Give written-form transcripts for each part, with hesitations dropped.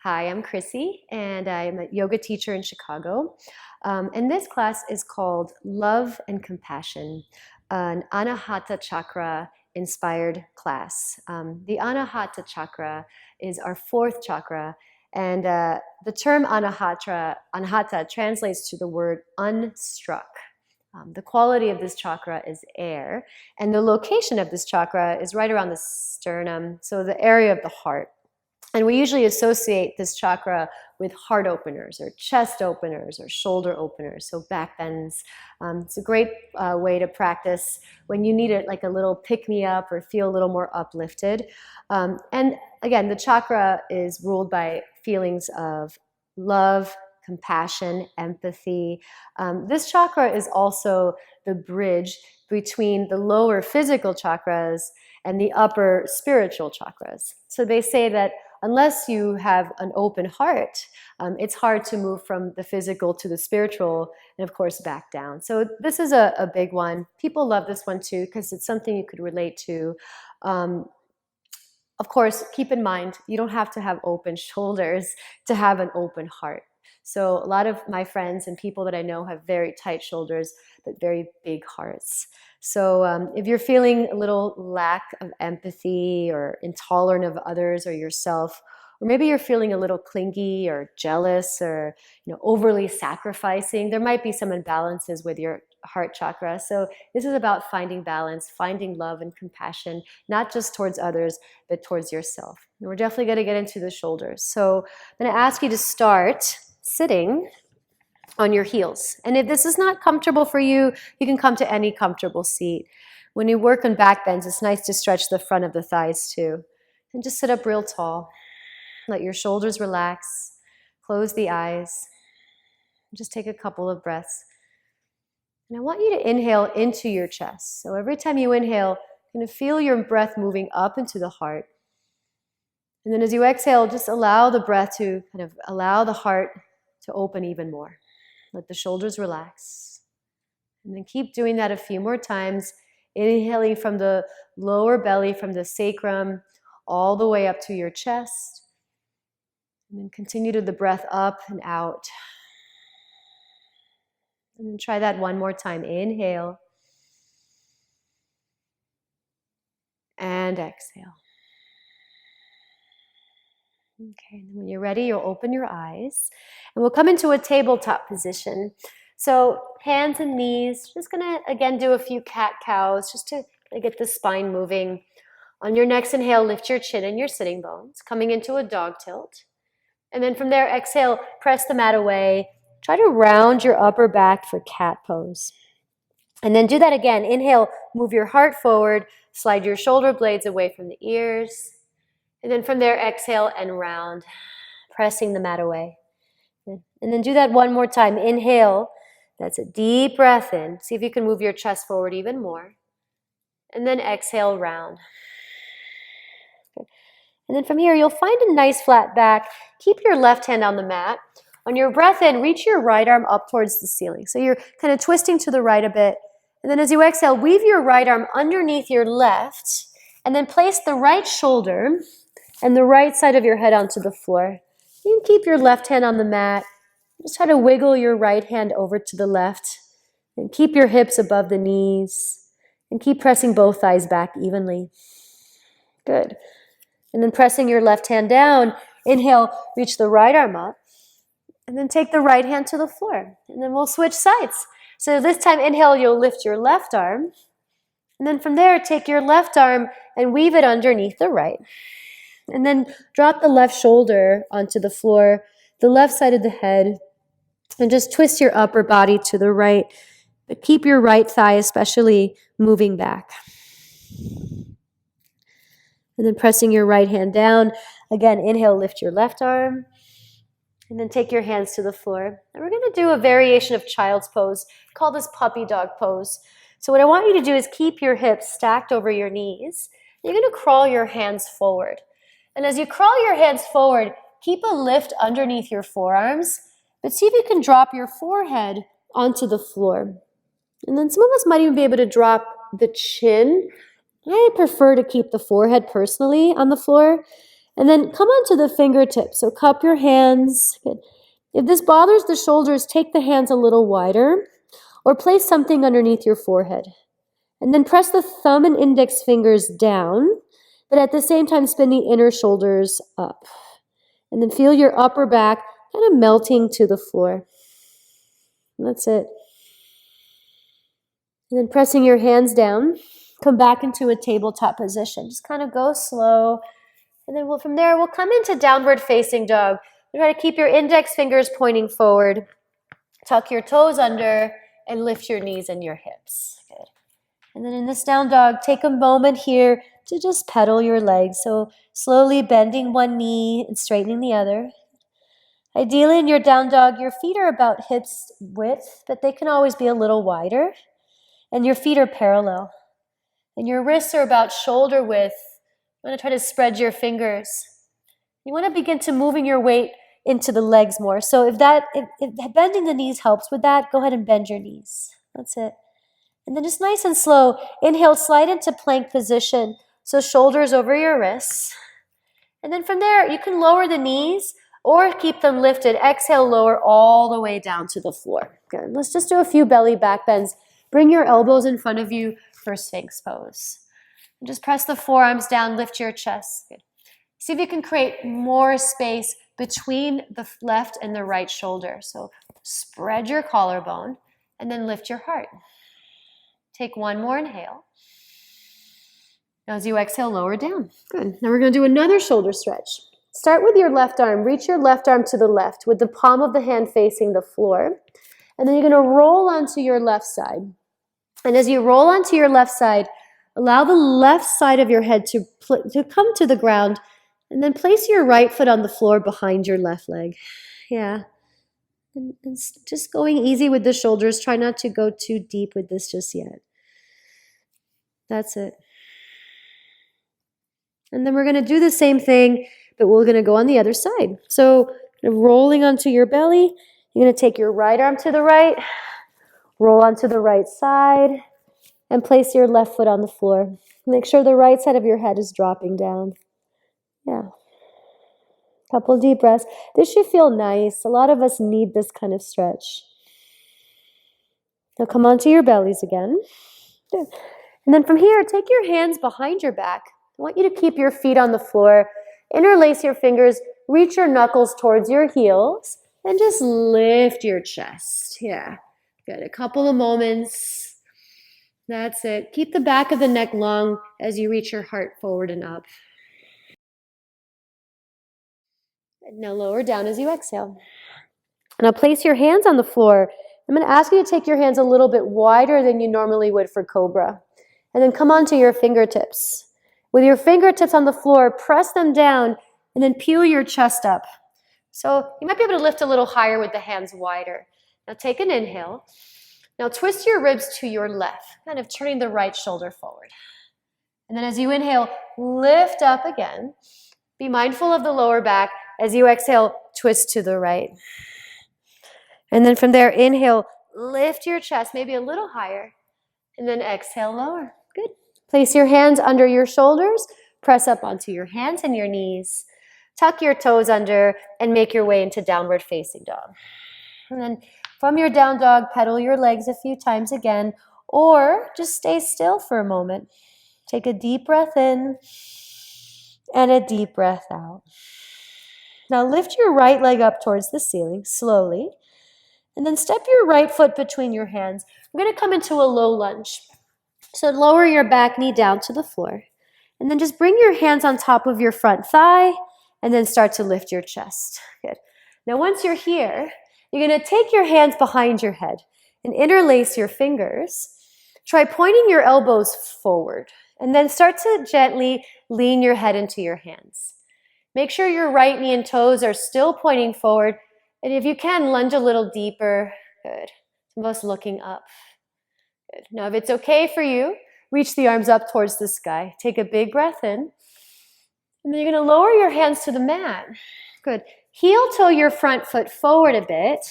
Hi, I'm Chrissy, and I'm a yoga teacher in Chicago. And this class is called Love and Compassion, an Anahata Chakra inspired class. The Anahata Chakra is our fourth chakra, and the term Anahata translates to the word unstruck. The quality of this chakra is air, and the location of this chakra is right around the sternum, so the area of the heart. And we usually associate this chakra with heart openers or chest openers or shoulder openers, so back bends. It's a great way to practice when you need it, like a little pick-me-up or feel a little more uplifted. And again, the chakra is ruled by feelings of love, compassion, empathy. This chakra is also the bridge between the lower physical chakras and the upper spiritual chakras. So they say that unless you have an open heart, it's hard to move from the physical to the spiritual and, of course, back down. So this is a big one. People love this one, too, because it's something you could relate to. Of course, keep in mind, you don't have to have open shoulders to have an open heart. So a lot of my friends and people that I know have very tight shoulders, but very big hearts. So if you're feeling a little lack of empathy or intolerant of others or yourself, or maybe you're feeling a little clingy or jealous or overly sacrificing, there might be some imbalances with your heart chakra. So this is about finding balance, finding love and compassion, not just towards others, but towards yourself. And we're definitely going to get into the shoulders. So I'm going to ask you to start sitting on your heels. And if this is not comfortable for you, you can come to any comfortable seat. When you work on back bends, it's nice to stretch the front of the thighs too. And just sit up real tall. Let your shoulders relax. Close the eyes. Just take a couple of breaths. And I want you to inhale into your chest. So every time you inhale, you're going to feel your breath moving up into the heart. And then as you exhale, just allow the breath to allow the heart to open even more. Let the shoulders relax. And then keep doing that a few more times, inhaling from the lower belly, from the sacrum, all the way up to your chest. And then continue to the breath up and out. And then try that one more time. Inhale. And exhale. Okay, and when you're ready, you'll open your eyes and we'll come into a tabletop position. So hands and knees, just gonna again do a few cat-cows just to get the spine moving. On your next inhale, lift your chin and your sitting bones, coming into a dog tilt. And then from there, exhale, press the mat away. Try to round your upper back for cat pose. And then do that again. Inhale, move your heart forward, slide your shoulder blades away from the ears. And then from there, exhale and round, pressing the mat away. And then do that one more time. Inhale. That's a deep breath in. See if you can move your chest forward even more. And then exhale, round. Good. And then from here, you'll find a nice flat back. Keep your left hand on the mat. On your breath in, reach your right arm up towards the ceiling. So you're kind of twisting to the right a bit. And then as you exhale, weave your right arm underneath your left. And then place the right shoulder and the right side of your head onto the floor. You can keep your left hand on the mat. Just try to wiggle your right hand over to the left. And keep your hips above the knees. And keep pressing both thighs back evenly. Good. And then pressing your left hand down, inhale, reach the right arm up. And then take the right hand to the floor. And then we'll switch sides. So this time, inhale, you'll lift your left arm. And then from there, take your left arm and weave it underneath the right. And then drop the left shoulder onto the floor, the left side of the head, and just twist your upper body to the right. But keep your right thigh especially moving back. And then pressing your right hand down. Again, inhale, lift your left arm. And then take your hands to the floor. And we're going to do a variation of child's pose. Call this puppy dog pose. So what I want you to do is keep your hips stacked over your knees. You're going to crawl your hands forward. And as you crawl your hands forward, keep a lift underneath your forearms, but see if you can drop your forehead onto the floor. And then some of us might even be able to drop the chin. I prefer to keep the forehead personally on the floor. And then come onto the fingertips. So cup your hands. Good. If this bothers the shoulders, take the hands a little wider or place something underneath your forehead. And then press the thumb and index fingers down, but at the same time spin the inner shoulders up. And then feel your upper back kind of melting to the floor. And that's it. And then pressing your hands down, come back into a tabletop position. Just kind of go slow. And then from there, we'll come into downward facing dog. You try to keep your index fingers pointing forward. Tuck your toes under and lift your knees and your hips. Good. And then in this down dog, take a moment here to just pedal your legs. So slowly bending one knee and straightening the other. Ideally in your down dog, your feet are about hips width, but they can always be a little wider. And your feet are parallel. And your wrists are about shoulder width. You want to try to spread your fingers. You want to begin to moving your weight into the legs more. So if bending the knees helps with that, go ahead and bend your knees. That's it. And then just nice and slow, inhale, slide into plank position. So shoulders over your wrists. And then from there, you can lower the knees or keep them lifted. Exhale, lower all the way down to the floor. Good. Let's just do a few belly back bends. Bring your elbows in front of you for Sphinx pose. And just press the forearms down, lift your chest. Good. See if you can create more space between the left and the right shoulder. So spread your collarbone and then lift your heart. Take one more inhale. Now as you exhale, lower down. Good. Now we're going to do another shoulder stretch. Start with your left arm. Reach your left arm to the left with the palm of the hand facing the floor. And then you're going to roll onto your left side. And as you roll onto your left side, allow the left side of your head to come to the ground, and then place your right foot on the floor behind your left leg. Yeah. And just going easy with the shoulders. Try not to go too deep with this just yet. That's it. And then we're going to do the same thing, but we're going to go on the other side. So rolling onto your belly, you're going to take your right arm to the right, roll onto the right side, and place your left foot on the floor. Make sure the right side of your head is dropping down. Yeah. Couple deep breaths. This should feel nice. A lot of us need this kind of stretch. Now come onto your bellies again. Good. And then from here, take your hands behind your back. I want you to keep your feet on the floor. Interlace your fingers. Reach your knuckles towards your heels. And just lift your chest. Yeah. Good. A couple of moments. That's it. Keep the back of the neck long as you reach your heart forward and up. And now lower down as you exhale. And now place your hands on the floor. I'm going to ask you to take your hands a little bit wider than you normally would for Cobra. And then come onto your fingertips. With your fingertips on the floor, press them down and then peel your chest up. So you might be able to lift a little higher with the hands wider. Now take an inhale. Now twist your ribs to your left, kind of turning the right shoulder forward. And then as you inhale, lift up again. Be mindful of the lower back. As you exhale, twist to the right. And then from there, inhale, lift your chest, maybe a little higher. And then exhale, lower. Good. Place your hands under your shoulders. Press up onto your hands and your knees. Tuck your toes under and make your way into downward facing dog. And then from your down dog, pedal your legs a few times again, or just stay still for a moment. Take a deep breath in and a deep breath out. Now lift your right leg up towards the ceiling slowly, and then step your right foot between your hands. We're going to come into a low lunge. So lower your back knee down to the floor, and then just bring your hands on top of your front thigh, and then start to lift your chest. Good. Now once you're here, you're going to take your hands behind your head and interlace your fingers. Try pointing your elbows forward, and then start to gently lean your head into your hands. Make sure your right knee and toes are still pointing forward, and if you can, lunge a little deeper. Good. Most looking up. Good. Now if it's okay for you, reach the arms up towards the sky. Take a big breath in, and then you're going to lower your hands to the mat. Good. Heel toe your front foot forward a bit,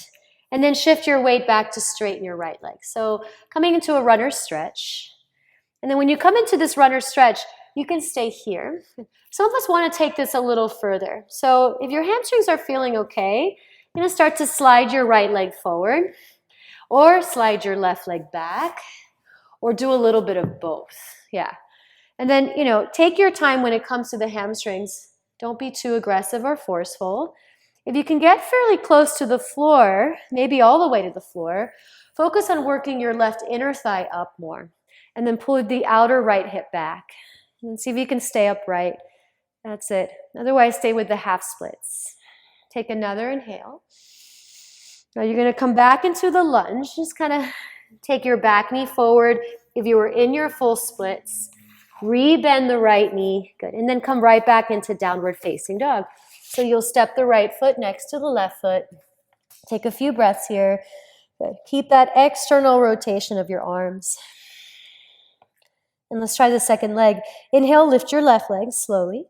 and then shift your weight back to straighten your right leg. So coming into a runner's stretch. And then when you come into this runner's stretch, you can stay here. Some of us want to take this a little further. So if your hamstrings are feeling okay, you're going to start to slide your right leg forward, or slide your left leg back, or do a little bit of both. Yeah. And then, take your time when it comes to the hamstrings. Don't be too aggressive or forceful. If you can get fairly close to the floor, maybe all the way to the floor, focus on working your left inner thigh up more. And then pull the outer right hip back. And see if you can stay upright. That's it. Otherwise, stay with the half splits. Take another inhale. Now you're going to come back into the lunge. Just kind of take your back knee forward. If you were in your full splits, rebend the right knee. Good. And then come right back into downward facing dog. So you'll step the right foot next to the left foot. Take a few breaths here. Good. Keep that external rotation of your arms. And let's try the second leg. Inhale, lift your left leg slowly.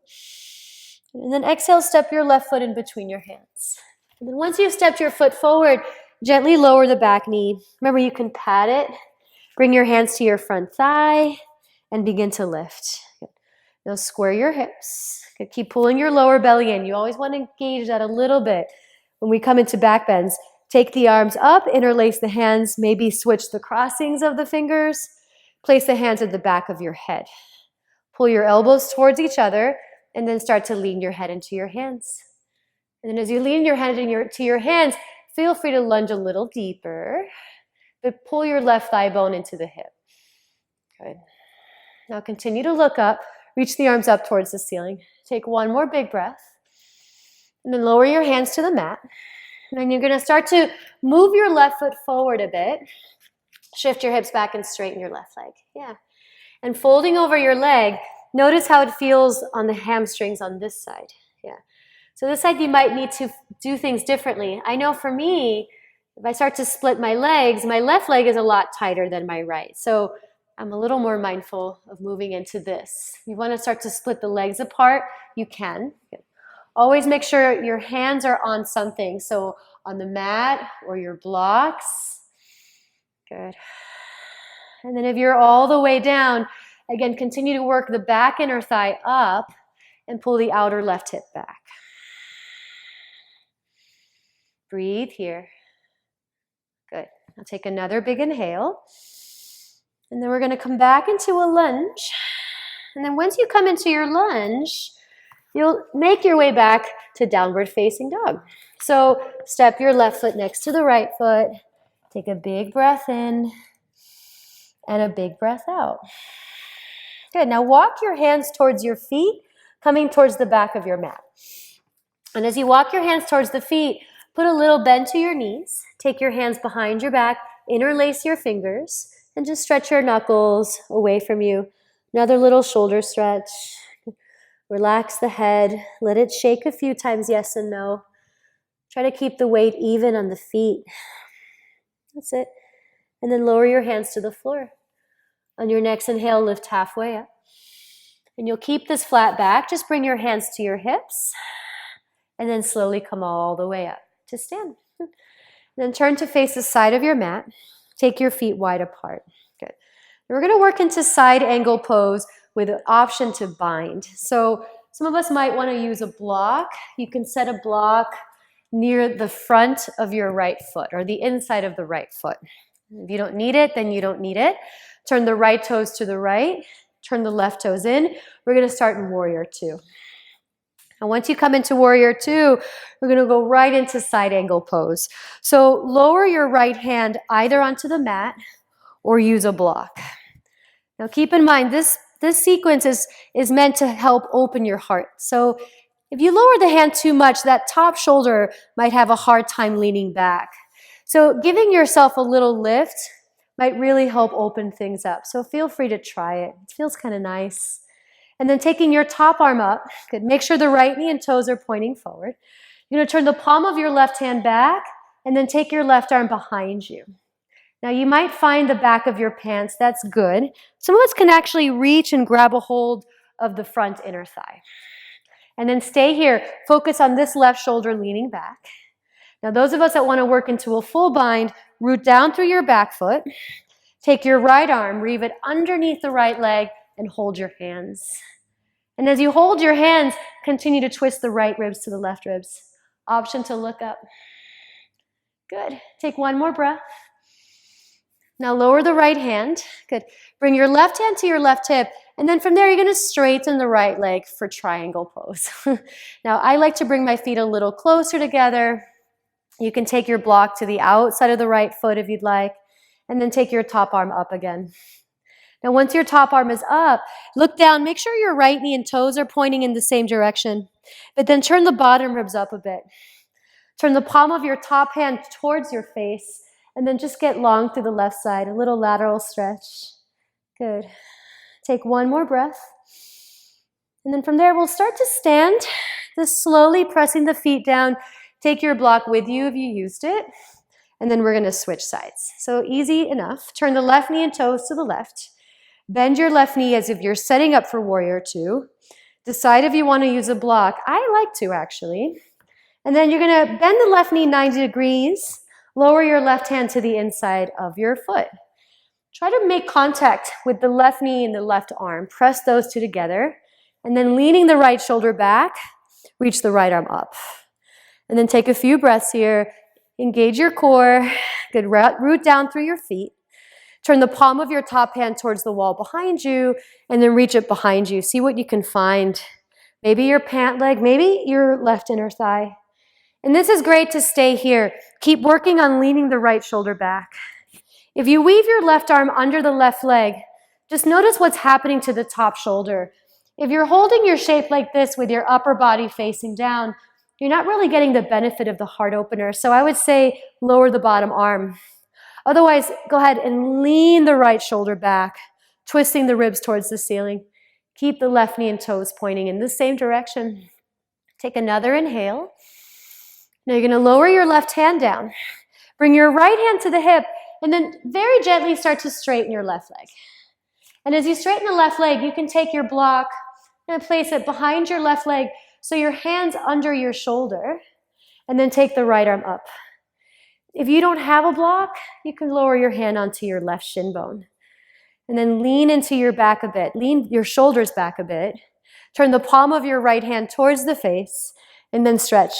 And then exhale, step your left foot in between your hands. And then once you've stepped your foot forward, gently lower the back knee. Remember, you can pat it. Bring your hands to your front thigh and begin to lift. Good. Now square your hips. Good. Keep pulling your lower belly in. You always want to engage that a little bit. When we come into back bends, take the arms up, interlace the hands, maybe switch the crossings of the fingers. Place the hands at the back of your head. Pull your elbows towards each other, and then start to lean your head into your hands. And then as you lean your head to your hands, feel free to lunge a little deeper, but pull your left thigh bone into the hip. Good. Now continue to look up, reach the arms up towards the ceiling. Take one more big breath, and then lower your hands to the mat. And then you're going to start to move your left foot forward a bit. Shift your hips back and straighten your left leg. Yeah. And folding over your leg, notice how it feels on the hamstrings on this side. Yeah. So this side you might need to do things differently. I know for me, if I start to split my legs, my left leg is a lot tighter than my right. So I'm a little more mindful of moving into this. You want to start to split the legs apart, you can. Always make sure your hands are on something. So on the mat or your blocks. Good. And then if you're all the way down, again, continue to work the back inner thigh up and pull the outer left hip back. Breathe here. Good. Now take another big inhale. And then we're going to come back into a lunge. And then once you come into your lunge, you'll make your way back to downward facing dog. So step your left foot next to the right foot. Take a big breath in and a big breath out. Good. Now walk your hands towards your feet, coming towards the back of your mat. And as you walk your hands towards the feet, put a little bend to your knees. Take your hands behind your back, interlace your fingers, and just stretch your knuckles away from you. Another little shoulder stretch. Relax the head. Let it shake a few times, yes and no. Try to keep the weight even on the feet. That's it. And then lower your hands to the floor. On your next inhale, lift halfway up. And you'll keep this flat back. Just bring your hands to your hips. And then slowly come all the way up to stand. Then turn to face the side of your mat. Take your feet wide apart. Good. We're going to work into side angle pose with an option to bind. So some of us might want to use a block. You can set a block near the front of your right foot or the inside of the right foot. If you don't need it, then you don't need it. Turn the right toes to the right. Turn the left toes in. We're going to start in Warrior Two. And once you come into Warrior Two, we're going to go right into side angle pose. So lower your right hand either onto the mat or use a block. Now keep in mind, this sequence is meant to help open your heart. So if you lower the hand too much, that top shoulder might have a hard time leaning back. So giving yourself a little lift might really help open things up. So feel free to try it. It feels kind of nice. And then taking your top arm up, good. Make sure the right knee and toes are pointing forward. You're going to turn the palm of your left hand back and then take your left arm behind you. Now you might find the back of your pants. That's good. Some of us can actually reach and grab a hold of the front inner thigh. And then stay here. Focus on this left shoulder leaning back. Now those of us that want to work into a full bind, root down through your back foot. Take your right arm, reeve it underneath the right leg, and hold your hands. And as you hold your hands, continue to twist the right ribs to the left ribs. Option to look up. Good. Take one more breath. Now lower the right hand. Good. Bring your left hand to your left hip. And then from there, you're going to straighten the right leg for triangle pose. Now, I like to bring my feet a little closer together. You can take your block to the outside of the right foot if you'd like. And then take your top arm up again. Now, once your top arm is up, look down. Make sure your right knee and toes are pointing in the same direction. But then turn the bottom ribs up a bit. Turn the palm of your top hand towards your face. And then just get long through the left side. A little lateral stretch. Good. Take one more breath. And then from there, we'll start to stand. Just slowly pressing the feet down. Take your block with you if you used it. And then we're going to switch sides. So easy enough. Turn the left knee and toes to the left. Bend your left knee as if you're setting up for warrior two. Decide if you want to use a block. I like to, actually. And then you're going to bend the left knee 90 degrees. Lower your left hand to the inside of your foot. Try to make contact with the left knee and the left arm. Press those two together. And then leaning the right shoulder back, reach the right arm up. And then take a few breaths here. Engage your core. Good. Root down through your feet. Turn the palm of your top hand towards the wall behind you, and then reach it behind you. See what you can find. Maybe your pant leg, maybe your left inner thigh. And this is great to stay here. Keep working on leaning the right shoulder back. If you weave your left arm under the left leg, just notice what's happening to the top shoulder. If you're holding your shape like this with your upper body facing down, you're not really getting the benefit of the heart opener. So I would say lower the bottom arm. Otherwise, go ahead and lean the right shoulder back, twisting the ribs towards the ceiling. Keep the left knee and toes pointing in the same direction. Take another inhale. Now you're going to lower your left hand down. Bring your right hand to the hip, and then very gently start to straighten your left leg. And as you straighten the left leg, you can take your block and place it behind your left leg so your hand's under your shoulder, and then take the right arm up. If you don't have a block, you can lower your hand onto your left shin bone. And then lean into your back a bit. Lean your shoulders back a bit. Turn the palm of your right hand towards the face, and then stretch.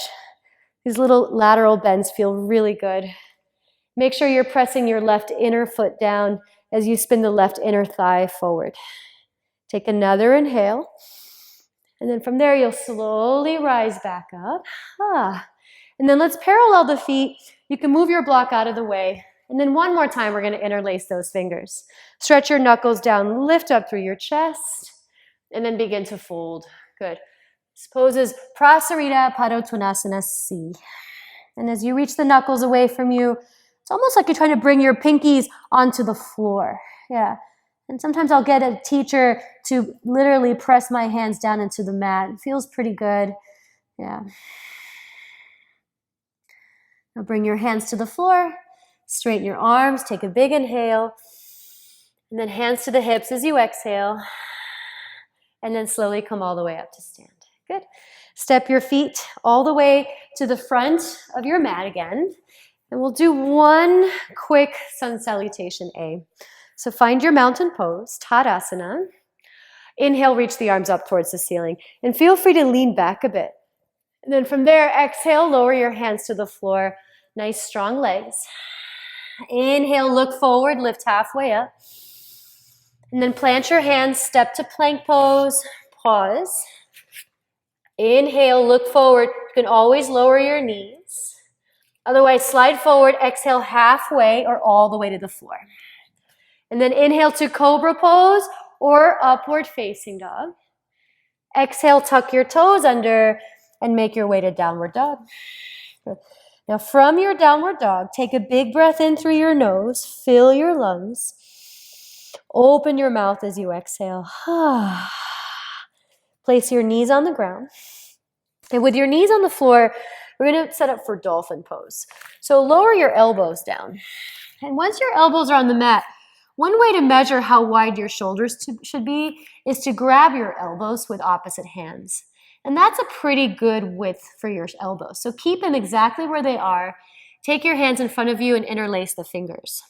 These little lateral bends feel really good. Make sure you're pressing your left inner foot down as you spin the left inner thigh forward. Take another inhale. And then from there, you'll slowly rise back up. And then let's parallel the feet. You can move your block out of the way. And then one more time, we're going to interlace those fingers. Stretch your knuckles down, lift up through your chest, and then begin to fold. Good. This pose is Prasarita Padottanasana C. And as you reach the knuckles away from you, it's almost like you're trying to bring your pinkies onto the floor. Yeah. And sometimes I'll get a teacher to literally press my hands down into the mat. It feels pretty good. Yeah. Now bring your hands to the floor, straighten your arms, take a big inhale, and then hands to the hips as you exhale, and then slowly come all the way up to stand. Good. Step your feet all the way to the front of your mat again, and we'll do one quick sun salutation A. So find your mountain pose, Tadasana. Inhale, reach the arms up towards the ceiling, and feel free to lean back a bit. And then from there, exhale, lower your hands to the floor. Nice, strong legs. Inhale, look forward, lift halfway up. And then plant your hands, step to plank pose, pause. Inhale, look forward. You can always lower your knees. Otherwise, slide forward, exhale halfway or all the way to the floor. And then inhale to cobra pose or upward facing dog. Exhale, tuck your toes under and make your way to downward dog. Now from your downward dog, take a big breath in through your nose, fill your lungs, open your mouth as you exhale. Place your knees on the ground. And with your knees on the floor, we're going to set up for dolphin pose. So lower your elbows down. And once your elbows are on the mat, one way to measure how wide your shoulders should be is to grab your elbows with opposite hands. And that's a pretty good width for your elbows. So keep them exactly where they are. Take your hands in front of you and interlace the fingers.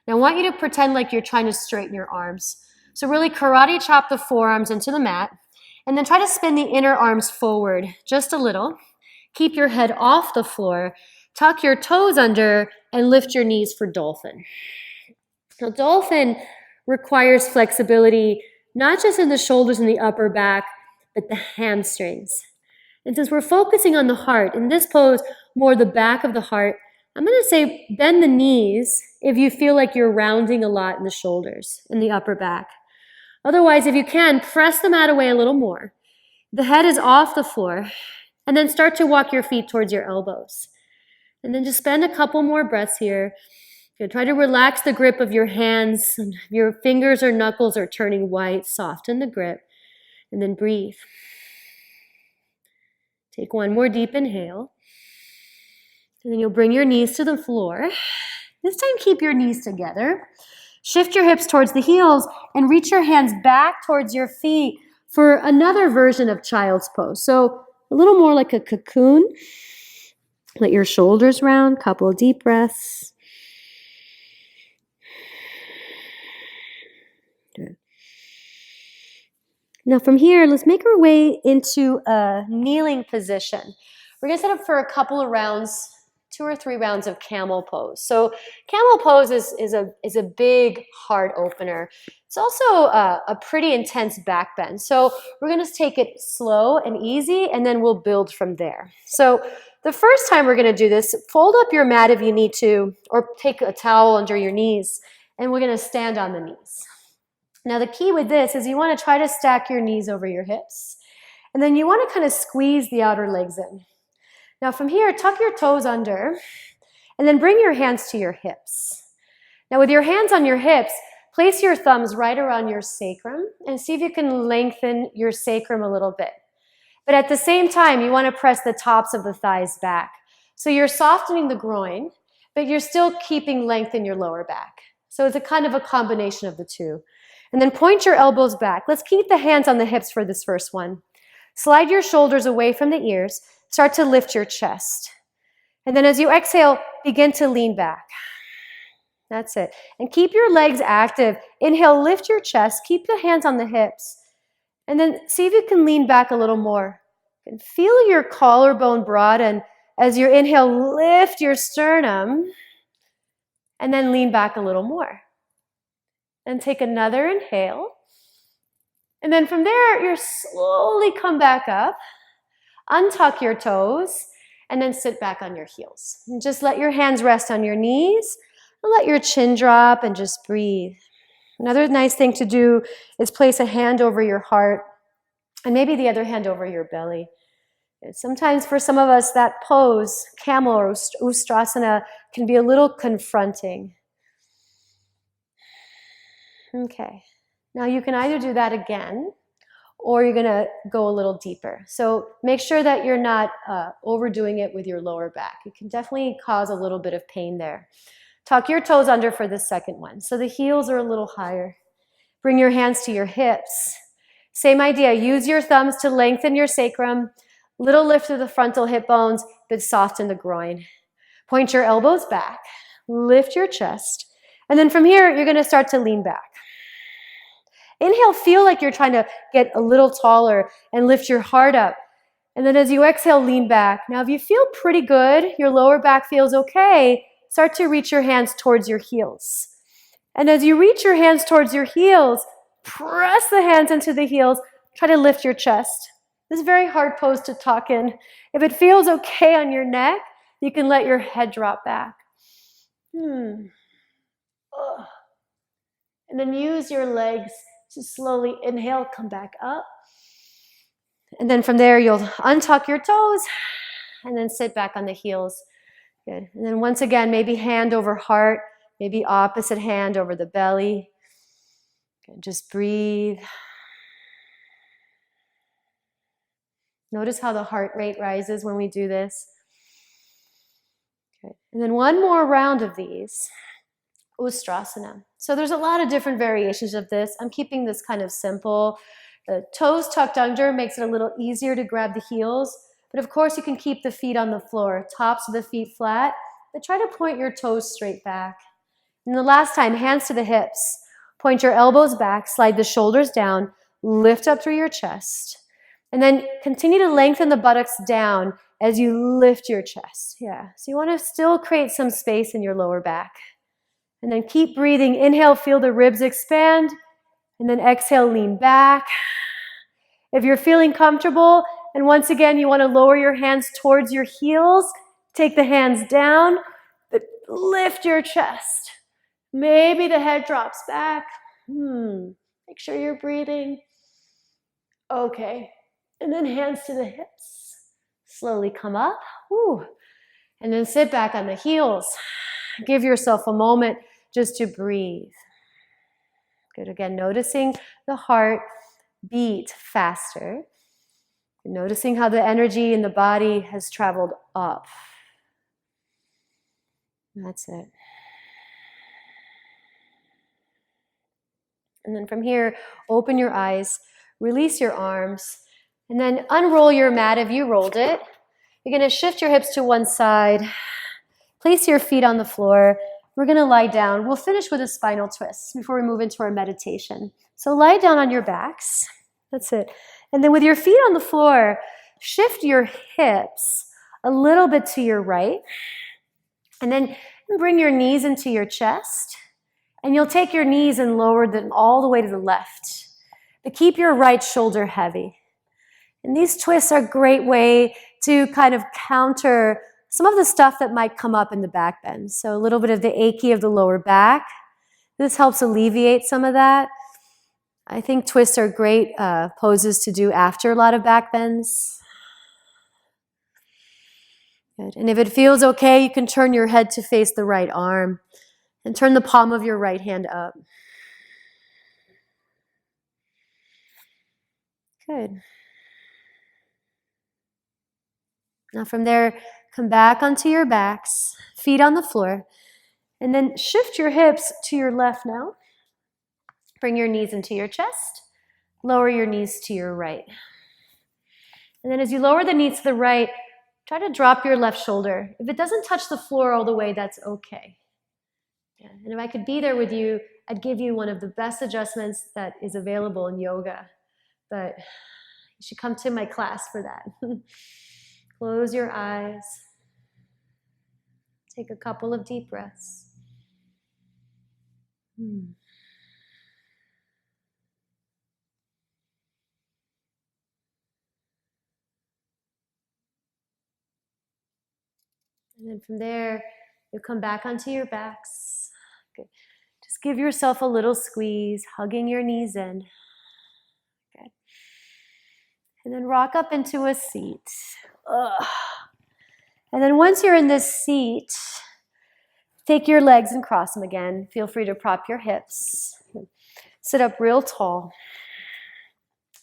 Now I want you to pretend like you're trying to straighten your arms. So really karate chop the forearms into the mat And then try to spin the inner arms forward just a little. Keep your head off the floor. Tuck your toes under and lift your knees for dolphin. Now, dolphin requires flexibility, not just in the shoulders and the upper back, but the hamstrings. And since we're focusing on the heart, in this pose, more the back of the heart, I'm going to say bend the knees if you feel like you're rounding a lot in the shoulders and the upper back. Otherwise, if you can, press the mat away a little more. The head is off the floor, and then start to walk your feet towards your elbows. And then just spend a couple more breaths here. Try to relax the grip of your hands. Your fingers or knuckles are turning white. Soften the grip, and then breathe. Take one more deep inhale. And then you'll bring your knees to the floor. This time, keep your knees together. Shift your hips towards the heels and reach your hands back towards your feet for another version of child's pose. So a little more like a cocoon. Let your shoulders round, couple of deep breaths. Good. Now from here, let's make our way into a kneeling position. We're going to set up for a couple of rounds, 2 or 3 rounds of camel pose. So camel pose is a big heart opener. It's also a pretty intense back bend. So we're going to take it slow and easy, and then we'll build from there. So the first time we're going to do this, fold up your mat if you need to, or take a towel under your knees, and we're going to stand on the knees. Now the key with this is you want to try to stack your knees over your hips, and then you want to kind of squeeze the outer legs in. Now from here, tuck your toes under, and then bring your hands to your hips. Now with your hands on your hips, place your thumbs right around your sacrum, and see if you can lengthen your sacrum a little bit. But at the same time, you want to press the tops of the thighs back. So you're softening the groin, but you're still keeping length in your lower back. So it's a kind of a combination of the two. And then point your elbows back. Let's keep the hands on the hips for this first one. Slide your shoulders away from the ears. Start to lift your chest. And then as you exhale, begin to lean back. That's it. And keep your legs active. Inhale, lift your chest. Keep the hands on the hips. And then see if you can lean back a little more. And feel your collarbone broaden as you inhale, lift your sternum, and then lean back a little more. Then take another inhale. And then from there, you slowly come back up, untuck your toes, and then sit back on your heels. And just let your hands rest on your knees, and let your chin drop, and just breathe. Another nice thing to do is place a hand over your heart and maybe the other hand over your belly. Sometimes for some of us, that pose, camel or ustrasana, can be a little confronting. Okay, now you can either do that again or you're going to go a little deeper. So make sure that you're not overdoing it with your lower back. It can definitely cause a little bit of pain there. Tuck your toes under for the second one. So the heels are a little higher. Bring your hands to your hips. Same idea. Use your thumbs to lengthen your sacrum. Little lift of the frontal hip bones, but soften the groin. Point your elbows back. Lift your chest. And then from here, you're going to start to lean back. Inhale, feel like you're trying to get a little taller and lift your heart up. And then as you exhale, lean back. Now, if you feel pretty good, your lower back feels okay, start to reach your hands towards your heels. And as you reach your hands towards your heels, press the hands into the heels. Try to lift your chest. This is a very hard pose to tuck in. If it feels okay on your neck, you can let your head drop back. And then use your legs to slowly inhale, come back up. And then from there, you'll untuck your toes and then sit back on the heels. Good. And then once again, maybe hand over heart, maybe opposite hand over the belly. Good. Just breathe. Notice how the heart rate rises when we do this. Good. And then one more round of these. Ustrasana. So there's a lot of different variations of this. I'm keeping this kind of simple. The toes tucked under makes it a little easier to grab the heels. But of course, you can keep the feet on the floor, tops of the feet flat, but try to point your toes straight back. And the last time, hands to the hips. Point your elbows back, slide the shoulders down, lift up through your chest. And then continue to lengthen the buttocks down as you lift your chest. Yeah, so you want to still create some space in your lower back. And then keep breathing. Inhale, feel the ribs expand. And then exhale, lean back. If you're feeling comfortable, and once again, you want to lower your hands towards your heels, take the hands down, but lift your chest. Maybe the head drops back. Make sure you're breathing. Okay. And then hands to the hips. Slowly come up. Woo. And then sit back on the heels. Give yourself a moment just to breathe. Good. Again, noticing the heart beat faster. Noticing how the energy in the body has traveled up. That's it. And then from here, open your eyes, release your arms, and then unroll your mat if you rolled it. You're going to shift your hips to one side, place your feet on the floor. We're going to lie down. We'll finish with a spinal twist before we move into our meditation. So lie down on your backs. That's it. And then with your feet on the floor, shift your hips a little bit to your right. And then bring your knees into your chest. And you'll take your knees and lower them all the way to the left. But keep your right shoulder heavy. And these twists are a great way to kind of counter some of the stuff that might come up in the back bend. So a little bit of the achy of the lower back. This helps alleviate some of that. I think twists are great poses to do after a lot of back bends. Good. And if it feels okay, you can turn your head to face the right arm and turn the palm of your right hand up. Good. Now from there, come back onto your backs, feet on the floor, and then shift your hips to your left now. Bring your knees into your chest, lower your knees to your right. And then as you lower the knees to the right, try to drop your left shoulder. If it doesn't touch the floor all the way, that's okay. Yeah. And if I could be there with you, I'd give you one of the best adjustments that is available in yoga. But you should come to my class for that. Close your eyes. Take a couple of deep breaths. And then from there, you'll come back onto your backs. Good. Just give yourself a little squeeze, hugging your knees in. Good. And then rock up into a seat. Ugh. And then once you're in this seat, take your legs and cross them again. Feel free to prop your hips. Sit up real tall.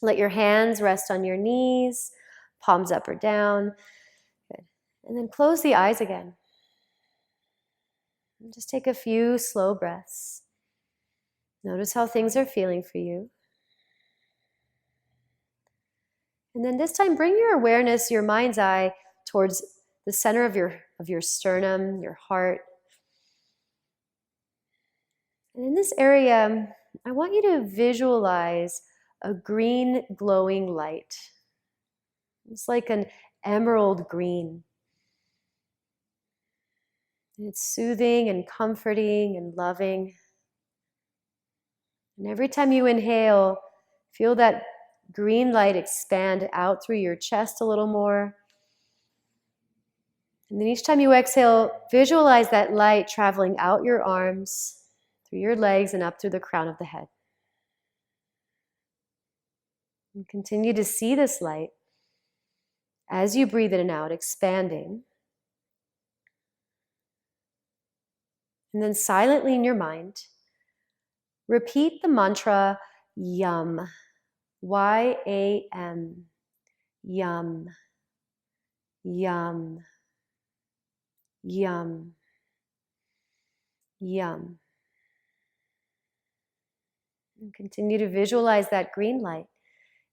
Let your hands rest on your knees, palms up or down. Good. And then close the eyes again. And just take a few slow breaths. Notice how things are feeling for you. And then this time, bring your awareness, your mind's eye, towards the center of your sternum, your heart. And in this area, I want you to visualize a green glowing light. It's like an emerald green. And it's soothing and comforting and loving. And every time you inhale, feel that green light expand out through your chest a little more. And then each time you exhale, visualize that light traveling out your arms, through your legs, and up through the crown of the head. And continue to see this light as you breathe in and out, expanding. And then silently in your mind, repeat the mantra YUM. Y-A-M. YUM. YUM. Yum. Yum. And continue to visualize that green light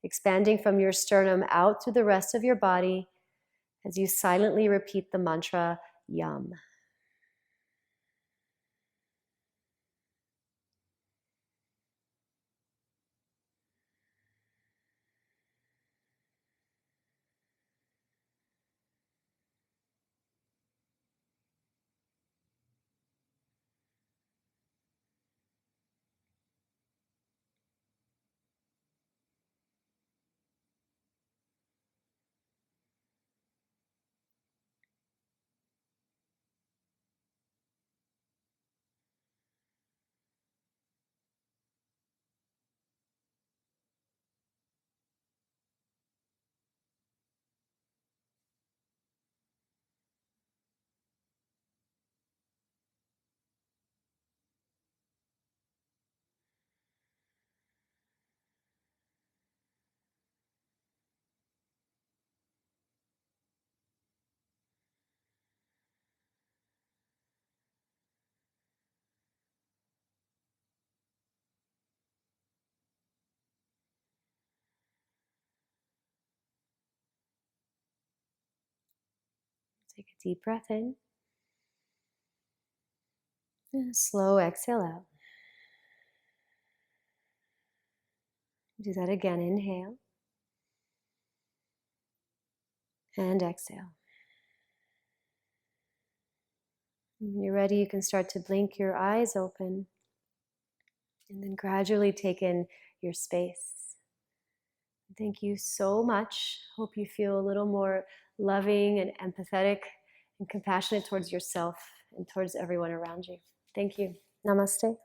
expanding from your sternum out through the rest of your body as you silently repeat the mantra YUM. Take a deep breath in. And a slow exhale out. Do that again. Inhale. And exhale. When you're ready, you can start to blink your eyes open and then gradually take in your space. Thank you so much. Hope you feel a little more loving and empathetic and compassionate towards yourself and towards everyone around you. Thank you. Namaste.